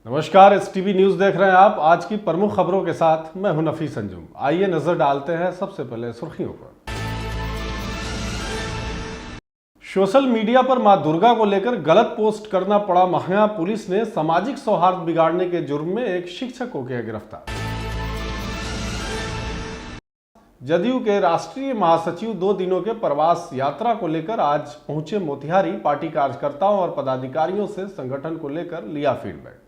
नमस्कार, STV news देख रहे हैं आप। आज की प्रमुख खबरों के साथ मैं हूं नफीस अंजुम। आइए नजर डालते हैं सबसे पहले सुर्खियों पर। सोशल मीडिया पर मां दुर्गा को लेकर गलत पोस्ट करना पड़ा महंगा। पुलिस ने सामाजिक सौहार्द बिगाड़ने के जुर्म में एक शिक्षक को किया गिरफ्तार। जदयू के राष्ट्रीय महासचिव 2 दिनों के प्रवास यात्रा को लेकर आज पहुंचे मोतिहारी। पार्टी कार्यकर्ताओं और पदाधिकारियों से संगठन को लेकर लिया फीडबैक।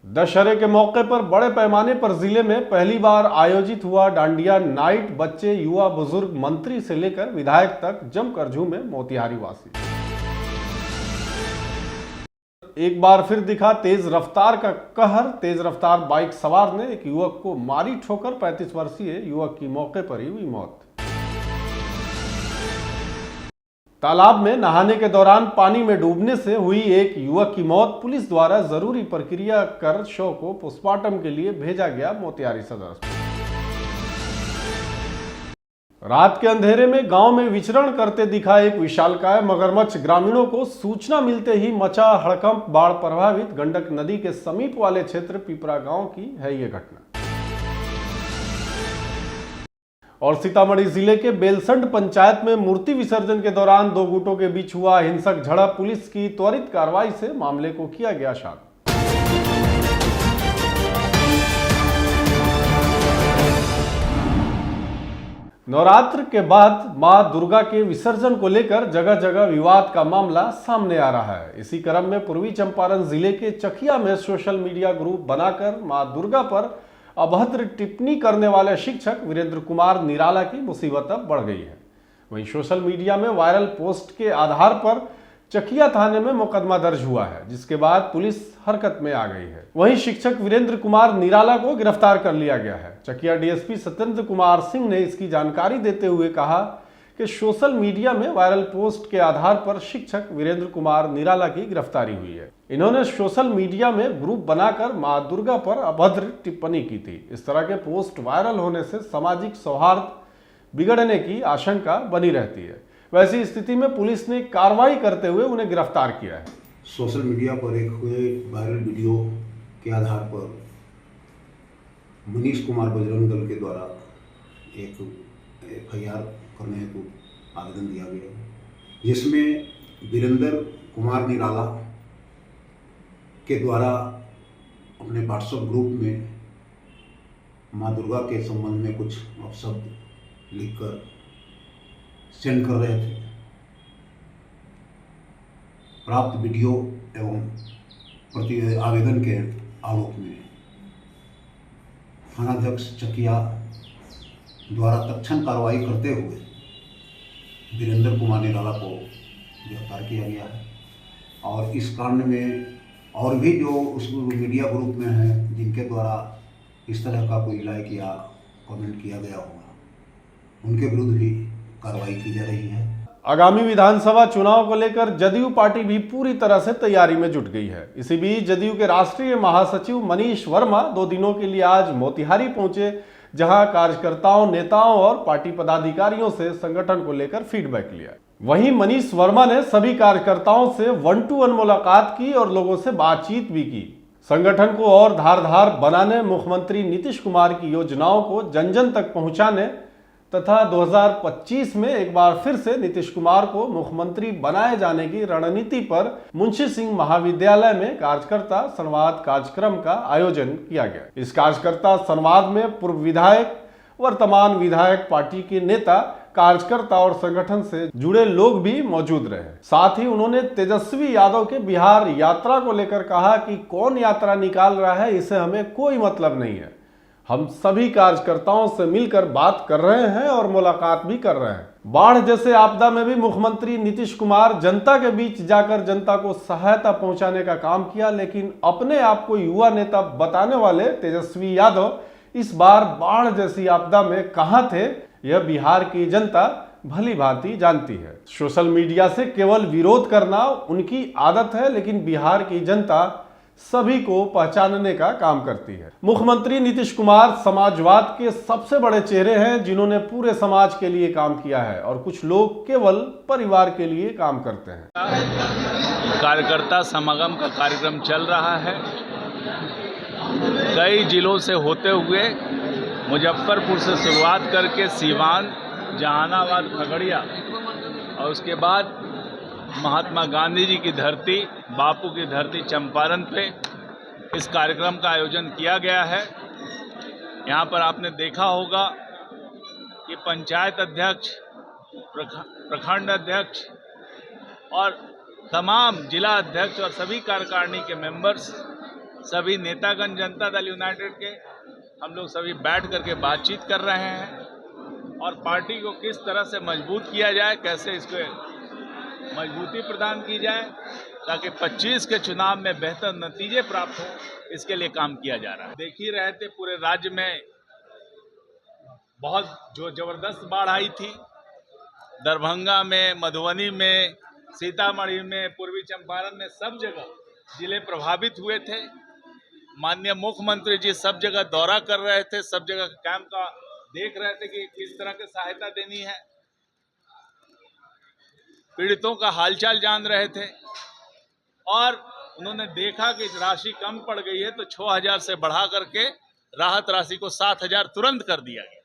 दशहरे के मौके पर बड़े पैमाने पर जिले में पहली बार आयोजित हुआ डांडिया नाइट। बच्चे, युवा, बुजुर्ग, मंत्री से लेकर विधायक तक जमकर झूमे मोतिहारी वासी। एक बार फिर दिखा तेज रफ्तार का कहर। तेज रफ्तार बाइक सवार ने एक युवक को मारी ठोकर। 35 वर्षीय युवक की मौके पर ही हुई मौत। तालाब में नहाने के दौरान पानी में डूबने से हुई एक युवक की मौत। पुलिस द्वारा जरूरी प्रक्रिया कर शव को पोस्टमार्टम के लिए भेजा गया मोतिहारी सदर अस्पताल। रात के अंधेरे में गांव में विचरण करते दिखा एक विशालकाय मगरमच्छ। ग्रामीणों को सूचना मिलते ही मचा हड़कंप। बाढ़ प्रभावित गंडक नदी के समीप वाले क्षेत्र पिपरा गांव की है ये घटना। और सीतामढ़ी जिले के बेलसंड पंचायत में मूर्ति विसर्जन के दौरान 2 गुटों के बीच हुआ हिंसक झड़प। पुलिस की त्वरित कार्रवाई से मामले को किया गया शांत। नवरात्र के बाद मां दुर्गा के विसर्जन को लेकर जगह जगह विवाद का मामला सामने आ रहा है। इसी क्रम में पूर्वी चंपारण जिले के चकिया में सोशल मीडिया ग्रुप बनाकर मां दुर्गा पर अभद्र टिप्पणी करने वाले शिक्षक वीरेंद्र कुमार निराला की मुसीबत अब बढ़ गई है। वहीं सोशल मीडिया में वायरल पोस्ट के आधार पर चकिया थाने में मुकदमा दर्ज हुआ है, जिसके बाद पुलिस हरकत में आ गई है। वहीं शिक्षक वीरेंद्र कुमार निराला को गिरफ्तार कर लिया गया है। चकिया डीएसपी सत्येंद्र कुमार सिंह ने इसकी जानकारी देते हुए कहा कि सोशल मीडिया में वायरल पोस्ट के आधार पर शिक्षक वीरेंद्र कुमार निराला की गिरफ्तारी हुई है। इन्होंने सोशल मीडिया में ग्रुप बनाकर मां दुर्गा पर अभद्र टिप्पणी की थी। इस तरह के पोस्ट वायरल होने से सामाजिक सौहार्द बिगड़ने की आशंका बनी रहती है। वैसी स्थिति में पुलिस ने कार्रवाई करते हुए उन्हें गिरफ्तार किया है। सोशल मीडिया पर एक हुए वायरल वीडियो के आधार पर मनीष कुमार बजरंग दल के द्वारा एक FIR करने हेतु आवेदन दिया गया, जिसमें वीरेंद्र कुमार निराला के द्वारा अपने व्हाट्सएप ग्रुप में मां दुर्गा के संबंध में कुछ अपशब्द लिखकर सेंड कर रहे थे। प्राप्त वीडियो एवं प्रति आवेदन के आलोक में थानाध्यक्ष चकिया द्वारा तत्क्षण कार्रवाई करते हुए वीरेंद्र कुमार निराला को गिरफ्तार किया गया है। और इस कांड में और भी जो उस मीडिया ग्रुप में हैं जिनके द्वारा इस तरह का कोई लाइक या कमेंट किया गया होगा, उनके विरुद्ध भी कार्रवाई की जा रही है। आगामी विधानसभा चुनाव को लेकर जदयू पार्टी भी पूरी तरह से तैयारी में जुट गई है। इसी बीच जदयू के राष्ट्रीय महासचिव मनीष वर्मा 2 दिनों के लिए आज मोतिहारी पहुंचे, जहां कार्यकर्ताओं, नेताओं और पार्टी पदाधिकारियों से संगठन को लेकर फीडबैक लिया। वहीं मनीष वर्मा ने सभी कार्यकर्ताओं से 1-to-1 मुलाकात की और लोगों से बातचीत भी की। संगठन को और धारदार बनाने, मुख्यमंत्री नीतीश कुमार की योजनाओं को जन जन तक पहुंचाने तथा 2025 में एक बार फिर से नीतीश कुमार को मुख्यमंत्री बनाए जाने की रणनीति पर मुंशी सिंह महाविद्यालय में कार्यकर्ता संवाद कार्यक्रम का आयोजन किया गया। इस कार्यकर्ता संवाद में पूर्व विधायक, वर्तमान विधायक, पार्टी के नेता, कार्यकर्ता और संगठन से जुड़े लोग भी मौजूद रहे। साथ ही उन्होंने तेजस्वी यादव के बिहार यात्रा को लेकर कहा कि कौन यात्रा निकाल रहा है, इससे हमें कोई मतलब नहीं है। हम सभी कार्यकर्ताओं से मिलकर बात कर रहे हैं और मुलाकात भी कर रहे हैं। बाढ़ जैसे आपदा में भी मुख्यमंत्री नीतीश कुमार जनता के बीच जाकर जनता को सहायता पहुंचाने का काम किया, लेकिन अपने आप को युवा नेता बताने वाले तेजस्वी यादव इस बार बाढ़ जैसी आपदा में कहां थे, यह बिहार की जनता भली भांति जानती है। सोशल मीडिया से केवल विरोध करना उनकी आदत है, लेकिन बिहार की जनता सभी को पहचानने का काम करती है। मुख्यमंत्री नीतीश कुमार समाजवाद के सबसे बड़े चेहरे हैं, जिन्होंने पूरे समाज के लिए काम किया है और कुछ लोग केवल परिवार के लिए काम करते हैं। कार्यकर्ता समागम का कार्यक्रम चल रहा है। कई जिलों से होते हुए मुजफ्फरपुर से शुरुआत करके सीवान, जहानाबाद, खगड़िया और उसके बाद महात्मा गांधी जी की धरती, बापू की धरती चंपारण पे इस कार्यक्रम का आयोजन किया गया है। यहाँ पर आपने देखा होगा कि पंचायत अध्यक्ष, प्रखंड अध्यक्ष और तमाम जिला अध्यक्ष और सभी कार्यकारिणी के मेंबर्स, सभी नेतागण जनता दल यूनाइटेड के, हम लोग सभी बैठ करके बातचीत कर रहे हैं और पार्टी को किस तरह से मजबूत किया जाए, कैसे इसको मजबूती प्रदान की जाए ताकि 25 के चुनाव में बेहतर नतीजे प्राप्त हो, इसके लिए काम किया जा रहा है। देख ही रहे थे पूरे राज्य में बहुत जो जबरदस्त बाढ़ आई थी। दरभंगा में, मधुबनी में, सीतामढ़ी में, पूर्वी चंपारण में, सब जगह जिले प्रभावित हुए थे। माननीय मुख्यमंत्री जी सब जगह दौरा कर रहे थे, सब जगह कैंप का देख रहे थे कि किस तरह की सहायता देनी है। पीड़ितों का हालचाल जान रहे थे और उन्होंने देखा कि राशि कम पड़ गई है तो 6,000 से बढ़ा करके राहत राशि को 7,000 तुरंत कर दिया गया।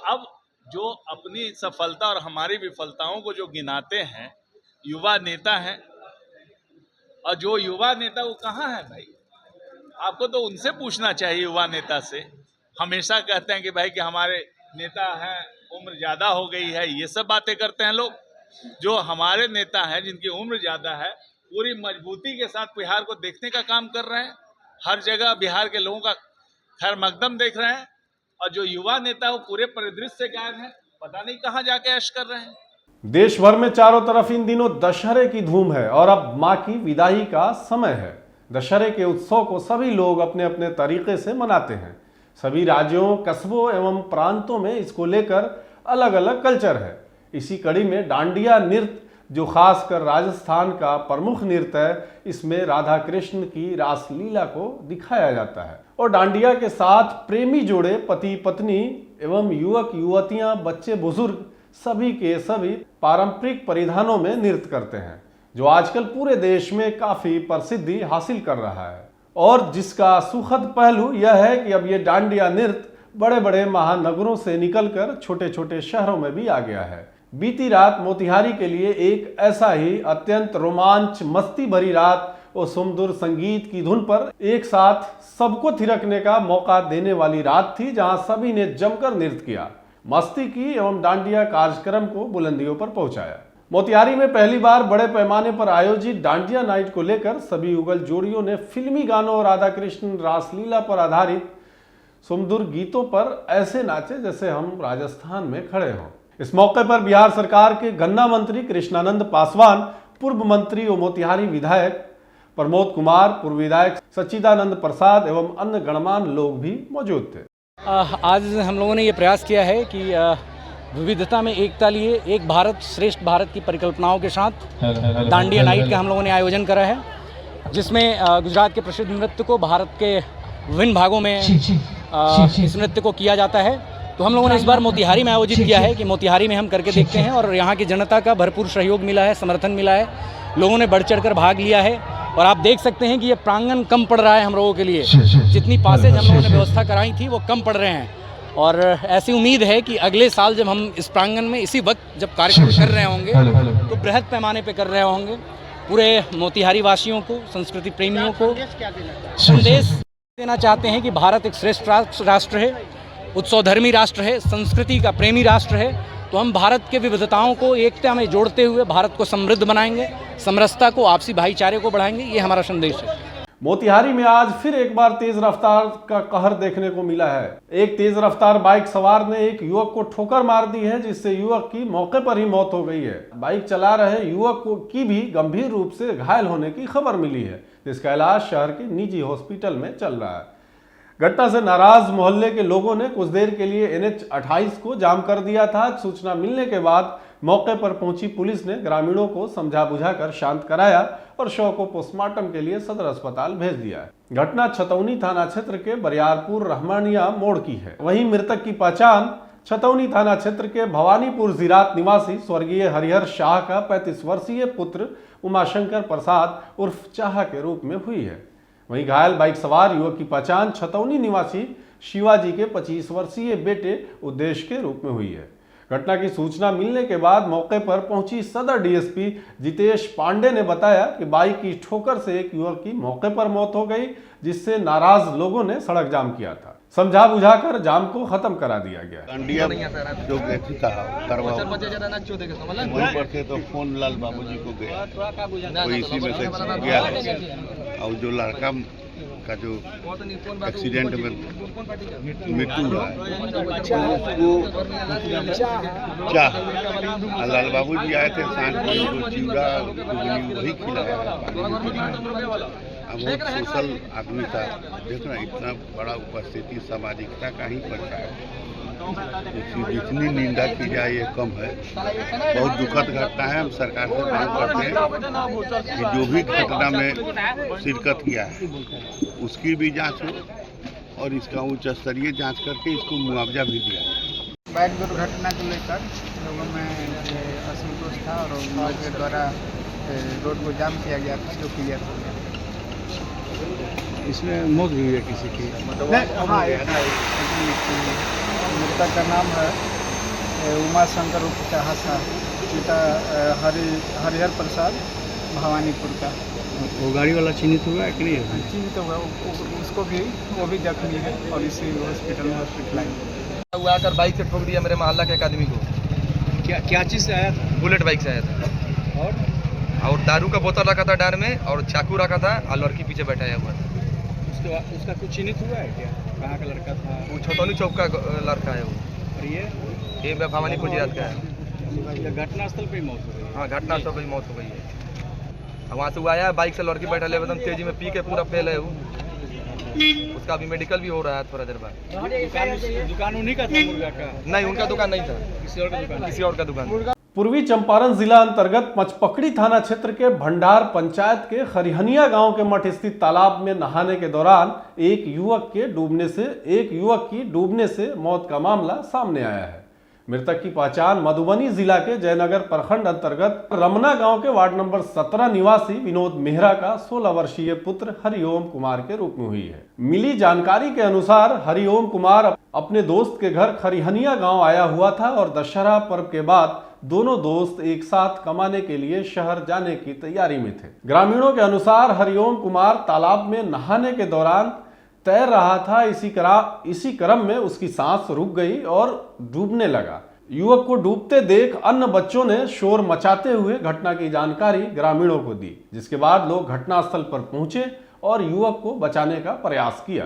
अब जो अपनी सफलता और हमारी विफलताओं को जो गिनाते हैं युवा नेता हैं, और जो युवा नेता वो कहाँ है भाई? आपको तो उनसे पूछना चाहिए। युवा नेता से हमेशा कहते हैं कि भाई कि हमारे नेता हैं, उम्र ज़्यादा हो गई है, ये सब बातें करते हैं लोग। जो हमारे नेता हैं जिनकी उम्र ज़्यादा है, पूरी मजबूती के साथ बिहार को देखने का काम कर रहे हैं। हर जगह बिहार के लोगों का खैर मकदम देख रहे हैं। और जो युवा नेता वो पूरे परिदृश्य से गायब है, पता नहीं कहाँ जाके ऐश कर रहे हैं। देश भर में चारों तरफ इन दिनों दशहरे की धूम है और अब मां की विदाई का समय है। दशहरे के उत्सव को सभी लोग अपने अपने तरीके से मनाते हैं। सभी राज्यों, कस्बों एवं प्रांतों में इसको लेकर अलग अलग कल्चर है। इसी कड़ी में डांडिया नृत्य, जो खासकर राजस्थान का प्रमुख नृत्य है, इसमें राधा कृष्ण की रासलीला को दिखाया जाता है और डांडिया के साथ प्रेमी जोड़े, पति पत्नी एवं युवक युवतियां, बच्चे बुजुर्ग सभी के सभी पारंपरिक परिधानों में नृत्य करते हैं, जो आजकल पूरे देश में काफी प्रसिद्धि हासिल कर रहा है। और जिसका सुखद पहलू यह है कि अब ये डांडिया नृत्य बड़े बड़े महानगरों से निकलकर छोटे छोटे शहरों में भी आ गया है। बीती रात मोतिहारी के लिए एक ऐसा ही अत्यंत रोमांच, मस्ती भरी रात और सुमधुर संगीत की धुन पर एक साथ सबको थिरकने का मौका देने वाली रात थी, जहां सभी ने जमकर नृत्य किया, मस्ती की एवं डांडिया कार्यक्रम को बुलंदियों पर पहुंचाया। मोतिहारी में पहली बार बड़े पैमाने पर आयोजित डांडिया नाइट को लेकर सभी युगल जोड़ियों ने फिल्मी गानों और राधा कृष्ण रासलीला पर आधारित सुमधुर गीतों पर ऐसे नाचे जैसे हम राजस्थान में खड़े हों। इस मौके पर बिहार सरकार के गन्ना मंत्री कृष्णानंद पासवान, पूर्व मंत्री और मोतिहारी विधायक प्रमोद कुमार, पूर्व विधायक सच्चिदानंद प्रसाद एवं अन्य गणमान्य लोग भी मौजूद थे। आज हम लोगों ने ये प्रयास किया है कि विविधता में एकता लिए एक भारत श्रेष्ठ भारत की परिकल्पनाओं के साथ डांडिया नाइट का हम लोगों ने आयोजन करा है, जिसमें गुजरात के प्रसिद्ध नृत्य को भारत के विभिन्न भागों में इस नृत्य को किया जाता है। तो हम लोगों ने इस बार मोतिहारी में आयोजित किया है कि मोतिहारी में हम करके देखते हैं, और यहाँ की जनता का भरपूर सहयोग मिला है, समर्थन मिला है, लोगों ने बढ़ चढ़ कर भाग लिया है। और आप देख सकते हैं कि ये प्रांगण कम पड़ रहा है हम लोगों के लिए। जितनी पासेज हम लोगों ने व्यवस्था कराई थी वो कम पड़ रहे हैं, और ऐसी उम्मीद है कि अगले साल जब हम इस प्रांगण में इसी वक्त जब कार्यक्रम कर रहे होंगे तो बृहद पैमाने पे कर रहे होंगे। पूरे मोतिहारी वासियों को, संस्कृति प्रेमियों को संदेश देना चाहते हैं कि भारत एक श्रेष्ठ राष्ट्र है, उत्सवधर्मी राष्ट्र है, संस्कृति का प्रेमी राष्ट्र है। तो हम भारत के विविधताओं को एकता में जोड़ते हुए भारत को समृद्ध बनाएंगे, समरसता को, आपसी भाईचारे को बढ़ाएंगे। ये हमारा संदेश है। मोतिहारी में आज फिर एक बार तेज रफ्तार का कहर देखने को मिला है। एक तेज रफ्तार बाइक सवार ने एक युवक को ठोकर मार दी है, जिससे युवक की मौके पर ही मौत हो गई है। बाइक चला रहे युवक की भी गंभीर रूप से घायल होने की खबर मिली है, जिसका इलाज शहर के निजी हॉस्पिटल में चल रहा है। घटना से नाराज मोहल्ले के लोगों ने कुछ देर के लिए NH 28 को जाम कर दिया था। सूचना मिलने के बाद मौके पर पहुंची पुलिस ने ग्रामीणों को समझा बुझाकर शांत कराया और शव को पोस्टमार्टम के लिए सदर अस्पताल भेज दिया है। घटना छतौनी थाना क्षेत्र के बरियारपुर रहमानिया मोड़ की है। वहीं मृतक की पहचान छतौनी थाना क्षेत्र के भवानीपुर जिरात निवासी स्वर्गीय हरिहर शाह का 35 वर्षीय पुत्र उमाशंकर प्रसाद उर्फ चाहा के रूप में हुई है। वहीं घायल बाइक सवार युवक की पहचान छतौनी निवासी शिवाजी के 25 वर्षीय बेटे उद्देश्य के रूप में हुई है। घटना की सूचना मिलने के बाद मौके पर पहुंची सदर डीएसपी जितेश पांडे ने बताया कि बाइक की ठोकर से एक युवक की मौके पर मौत हो गई, जिससे नाराज लोगों ने सड़क जाम किया था। समझा बुझाकर जाम को खत्म करा दिया गया। जो गई था वहीं पर थे तो फोन लाल बाबूजी को गया, तो इसी में से गया। और जो लड़का का जो एक्सीडेंट में मृत्यु हुआ है उसको क्या लाल बाबू जी आए थे सांझ को चिवड़ा वही खिलाया। अब वो सोशल आदमी था, देखना इतना बड़ा उपस्थिति सामाजिकता का ही परिचय है। जितनी निंदा की जाए ये कम है। बहुत दुखद घटना है। हम सरकार से मांग करते हैं कि जो भी घटना में शिरकत किया है उसकी भी जांच हो और इसका उच्च स्तरीय जांच करके इसको मुआवजा भी दिया जाए। बाइक दुर्घटना को लेकर लोगों में असंतोष था और उन के द्वारा रोड को जाम किया गया था, जो क्लियर हो गया। इसमें मौत हुई है किसी की? हाँ, मृतक का नाम है उमाशंकर उर्फ चाहा साह, पिता हरिहर प्रसाद भवानीपुर का। वो गाड़ी वाला चिन्हित हुआ है कि नहीं? चिन्हित हुआ, उसको भी वो भी जख्मी है और इसी हॉस्पिटल में हॉस्पिटलाइज हुआ। आकर बाइक से ठोक दिया मेरे मोहल्ला के एक आदमी को। क्या चीज़ से आया था? बुलेट बाइक से आया था और दारू का बोतल रखा था डार में और चाकू रखा था और लड़की पीछे बैठाया हुआ था। उसका कुछ चिन्हित हुआ है क्या? कहाँ का लड़का था? वो छतौनी चौक का लड़का है वो। और ये भवानीपुर जिला का है। घटनास्थल पे ही मौत हो गई? हाँ, घटनास्थल पे ही मौत हो गई है। वहाँ से वो आया बाइक से, लड़की बैठा ले एकदम तेजी में पी के पूरा फेल है वो। उसका अभी मेडिकल भी हो रहा है थोड़ा देर बाद। दुकान उन्हीं का था मुर्गा का? नहीं, उनका दुकान नहीं था, किसी और का दुकान? किसी और का दुकान। पूर्वी चंपारण जिला अंतर्गत पचपकड़ी थाना क्षेत्र के भंडार पंचायत के खरिहनिया गांव के मठ स्थित तालाब में नहाने के दौरान एक युवक की डूबने से मौत का मामला सामने आया है। मृतक की पहचान मधुबनी जिला के जयनगर प्रखंड अंतर्गत रमना गांव के वार्ड नंबर 17 निवासी विनोद मेहरा का 16 वर्षीय पुत्र हरिओम कुमार के रूप में हुई है। मिली जानकारी के अनुसार हरिओम कुमार अपने दोस्त के घर खरिहनिया गांव आया हुआ था और दशहरा पर्व के बाद दोनों दोस्त एक साथ कमाने के लिए शहर जाने की तैयारी में थे। ग्रामीणों के अनुसार हरिओम कुमार तालाब में नहाने के दौरान तैर रहा था। इसी क्रम में उसकी सांस रुक गई और डूबने लगा। युवक को डूबते देख अन्य बच्चों ने शोर मचाते हुए घटना की जानकारी ग्रामीणों को दी, जिसके बाद लोग घटनास्थल पर पहुंचे और युवक को बचाने का प्रयास किया।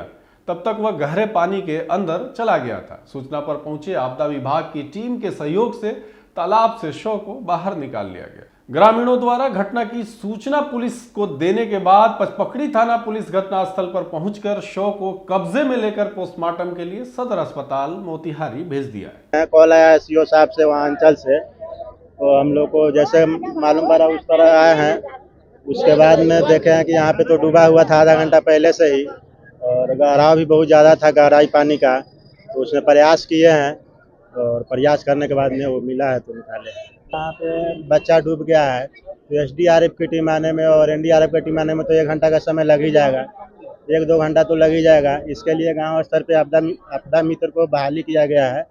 तब तक वह गहरे पानी के अंदर चला गया था। सूचना पर पहुंचे आपदा विभाग की टीम के सहयोग से तालाब से शव को बाहर निकाल लिया गया। ग्रामीणों द्वारा घटना की सूचना पुलिस को देने के बाद पचपकड़ी थाना पुलिस घटनास्थल पर पहुंचकर शव को कब्जे में लेकर पोस्टमार्टम के लिए सदर अस्पताल मोतिहारी भेज दिया है। कॉल आया एसडीओ साहब से वहाँ अंचल से, तो हम लोग को जैसे मालूम पड़ा उस तरह आए हैं। उसके बाद में देखे हैं कि यहाँ पे तो डूबा हुआ था आधा घंटा पहले से ही, और गहराव भी बहुत ज़्यादा था गहराई पानी का। तो उसने प्रयास किए हैं और प्रयास करने के बाद में वो मिला है तो निकाले। यहाँ पे बच्चा डूब गया है तो एसडीआरएफ की टीम आने में और एनडीआरएफ की टीम आने में तो 1 घंटा का समय लग ही जाएगा, 1-2 घंटा तो लग ही जाएगा। इसके लिए गांव स्तर पे आपदा मित्र को बहाली किया गया है,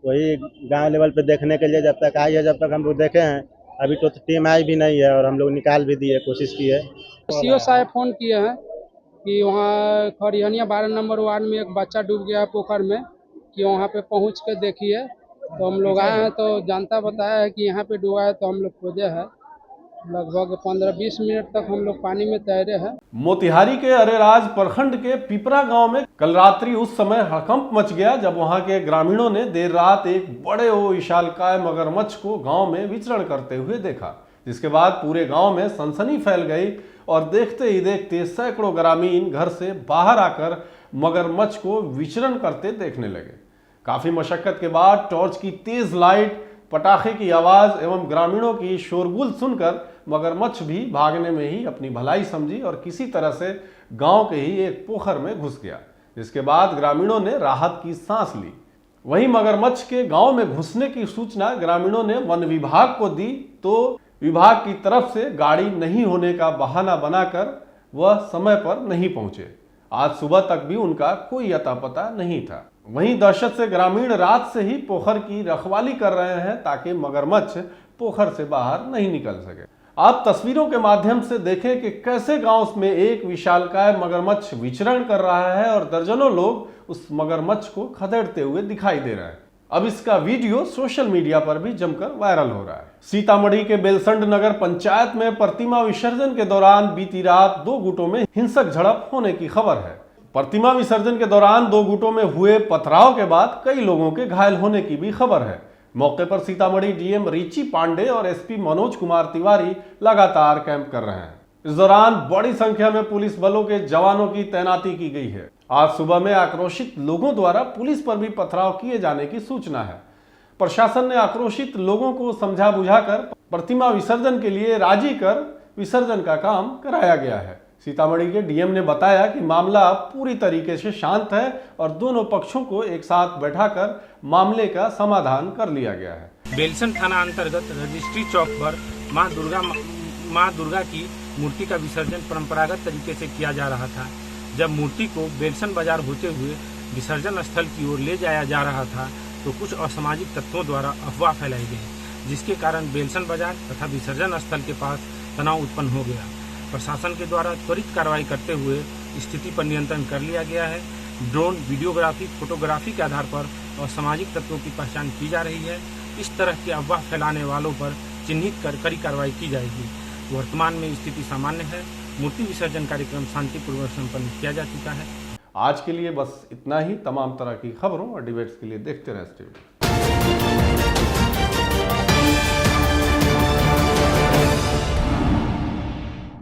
वही गांव लेवल पे देखने के लिए जब तक आई है, जब तक हम लोग देखे हैं। अभी तो टीम आई भी नहीं है और हम लोग निकाल भी दिए, कोशिश की है। सीओ साहब फोन किए हैं कि वहाँ खरिहनिया 12 नंबर वार्ड में एक बच्चा डूब गया पोखर में, कि वहाँ पे पहुँच के देखिए। तो हम लोग आए हैं तो जानता बताया है कि यहाँ पे डूबा है, तो हम लोग खोजे हैं। लगभग 15-20 मिनट तक हम लोग पानी में तैरे हैं। मोतिहारी के अरेराज प्रखंड के पिपरा गांव में कल रात्रि उस समय हड़कंप मच गया जब वहां के ग्रामीणों ने देर रात एक बड़े विशालकाय मगरमच्छ को गांव में विचरण करते हुए देखा, जिसके बाद पूरे गांव में सनसनी फैल गई और देखते ही देखते सैकड़ों ग्रामीण घर से बाहर आकर मगरमच्छ को विचरण करते देखने लगे। काफी मशक्कत के बाद टॉर्च की तेज लाइट, पटाखे की आवाज एवं ग्रामीणों की शोरगुल सुनकर मगरमच्छ भी भागने में ही अपनी भलाई समझी और किसी तरह से गांव के ही एक पोखर में घुस गया, जिसके बाद ग्रामीणों ने राहत की सांस ली। वहीं मगरमच्छ के गांव में घुसने की सूचना ग्रामीणों ने वन विभाग को दी तो विभाग की तरफ से गाड़ी नहीं होने का बहाना बनाकर वह समय पर नहीं पहुंचे। आज सुबह तक भी उनका कोई अता पता नहीं था। वहीं दहशत से ग्रामीण रात से ही पोखर की रखवाली कर रहे हैं ताकि मगरमच्छ पोखर से बाहर नहीं निकल सके। आप तस्वीरों के माध्यम से देखें कि कैसे गांव में एक विशालकाय मगरमच्छ विचरण कर रहा है और दर्जनों लोग उस मगरमच्छ को खदेड़ते हुए दिखाई दे रहे हैं। अब इसका वीडियो सोशल मीडिया पर भी जमकर वायरल हो रहा है। सीतामढ़ी के बेलसंड नगर पंचायत में प्रतिमा विसर्जन के दौरान बीती रात 2 गुटों में हिंसक झड़प होने की खबर है। प्रतिमा विसर्जन के दौरान 2 गुटों में हुए पथराव के बाद कई लोगों के घायल होने की भी खबर है। मौके पर सीतामढ़ी डीएम रिची पांडे और एसपी मनोज कुमार तिवारी लगातार कैंप कर रहे हैं। इस दौरान बड़ी संख्या में पुलिस बलों के जवानों की तैनाती की गई है। आज सुबह में आक्रोशित लोगों द्वारा पुलिस पर भी पथराव किए जाने की सूचना है। प्रशासन ने आक्रोशित लोगों को समझा बुझाकर प्रतिमा विसर्जन के लिए राजी कर विसर्जन का काम कराया गया है। सीतामढ़ी के डीएम ने बताया कि मामला पूरी तरीके से शांत है और दोनों पक्षों को एक साथ बैठाकर मामले का समाधान कर लिया गया है। बेलसंड थाना अंतर्गत रजिस्ट्री चौक पर मां दुर्गा की मूर्ति का विसर्जन परंपरागत तरीके से किया जा रहा था। जब मूर्ति को बेलसंड बाजार होते हुए विसर्जन स्थल की ओर ले जाया जा रहा था तो कुछ असामाजिक तत्वों द्वारा अफवाह फैलाई गई, जिसके कारण बेलसंड बाजार तथा विसर्जन स्थल के पास तनाव उत्पन्न हो गया। प्रशासन के द्वारा त्वरित कार्रवाई करते हुए स्थिति पर नियंत्रण कर लिया गया है। ड्रोन, वीडियोग्राफी, फोटोग्राफी के आधार पर असामाजिक तत्वों की पहचान की जा रही है। इस तरह की अफवाह फैलाने वालों पर चिन्हित कर कड़ी कार्रवाई की जाएगी। वर्तमान में स्थिति सामान्य है। मूर्ति विसर्जन कार्यक्रम शांतिपूर्वक संपन्न किया जा चुका है। आज के लिए बस इतना ही। तमाम तरह की खबरों और डिबेट्स के लिए देखते रहें स्टेट।